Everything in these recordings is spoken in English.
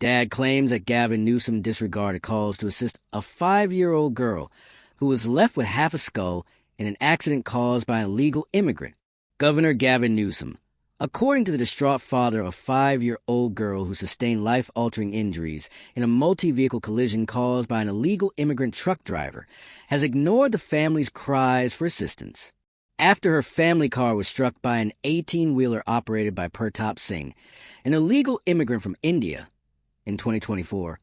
Dad claims that Gavin Newsom disregarded calls to assist a 5-year-old girl who was left with half a skull in an accident caused by an illegal immigrant. Governor Gavin Newsom, according to the distraught father of a 5-year-old girl who sustained life-altering injuries in a multi-vehicle collision caused by an illegal immigrant truck driver, has ignored the family's cries for assistance. After her family car was struck by an 18-wheeler operated by Pratap Singh, an illegal immigrant from India, in 2024,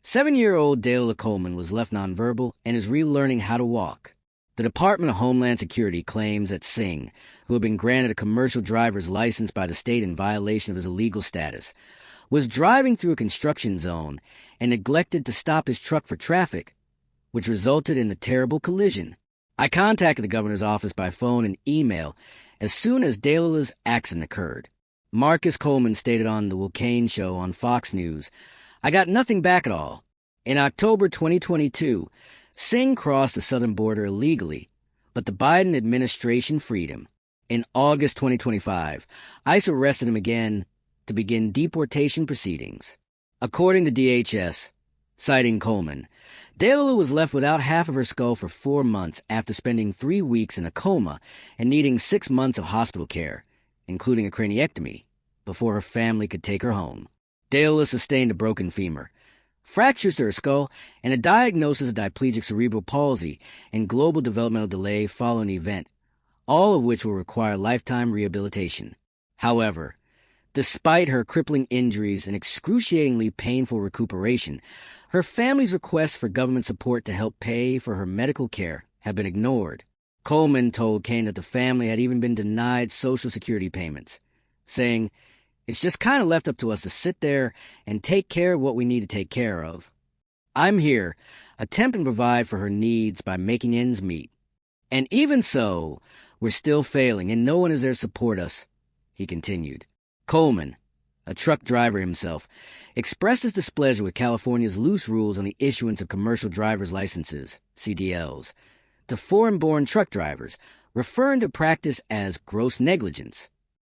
7-year-old Dale Coleman was left nonverbal and is relearning how to walk. The Department of Homeland Security claims that Singh, who had been granted a commercial driver's license by the state in violation of his illegal status, was driving through a construction zone and neglected to stop his truck for traffic, which resulted in the terrible collision. I contacted the governor's office by phone and email as soon as Dale's accident occurred. Marcus Coleman stated on The Will Cain Show on Fox News, "I got nothing back at all. In October 2022, Singh crossed the southern border illegally, but the Biden administration freed him. In August 2025, ICE arrested him again to begin deportation proceedings." According to DHS, citing Coleman, Dale was left without half of her skull for 4 months after spending 3 weeks in a coma and needing 6 months of hospital care, including a craniectomy, before her family could take her home. Dale sustained a broken femur, fractures to her skull, and a diagnosis of diplegic cerebral palsy and global developmental delay following the event, all of which will require lifetime rehabilitation. However, despite her crippling injuries and excruciatingly painful recuperation, her family's requests for government support to help pay for her medical care have been ignored. Coleman told Cain that the family had even been denied Social Security payments, saying, "It's just kind of left up to us to sit there and take care of what we need to take care of. I'm here, attempting to provide for her needs by making ends meet. And even so, we're still failing and no one is there to support us," he continued. Coleman, a truck driver himself, expressed his displeasure with California's loose rules on the issuance of commercial driver's licenses, CDLs, to foreign-born truck drivers, referring to practice as gross negligence.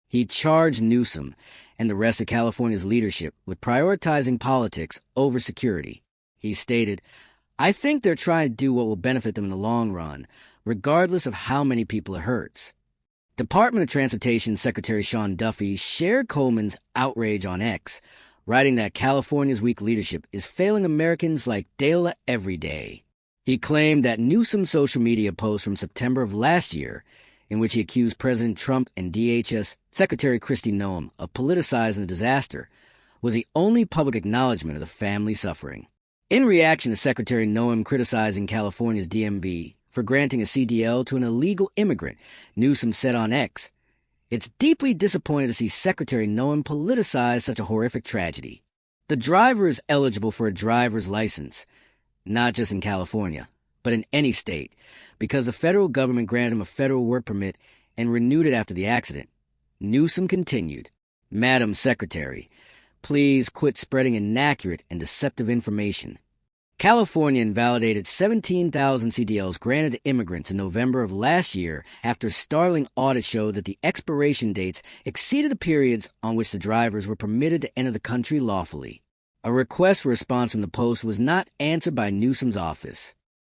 He charged Newsom and the rest of California's leadership with prioritizing politics over security. He stated, "I think they're trying to do what will benefit them in the long run, regardless of how many people it hurts." Department of Transportation Secretary Sean Duffy shared Coleman's outrage on X, writing that California's weak leadership is failing Americans like Dale every day. He claimed that Newsom's social media post from September of last year, in which he accused President Trump and DHS Secretary Kristi Noem of politicizing the disaster, was the only public acknowledgement of the family suffering. In reaction to Secretary Noem criticizing California's DMV for granting a CDL to an illegal immigrant, Newsom said on X, "It's deeply disappointing to see Secretary Noem politicize such a horrific tragedy. The driver is eligible for a driver's license, not just in California, but in any state, because the federal government granted him a federal work permit and renewed it after the accident." Newsom continued, "Madam Secretary, please quit spreading inaccurate and deceptive information. California invalidated 17,000 CDLs granted to immigrants in November of last year after a startling audit showed that the expiration dates exceeded the periods on which the drivers were permitted to enter the country lawfully." A request for response from the Post was not answered by Newsom's office.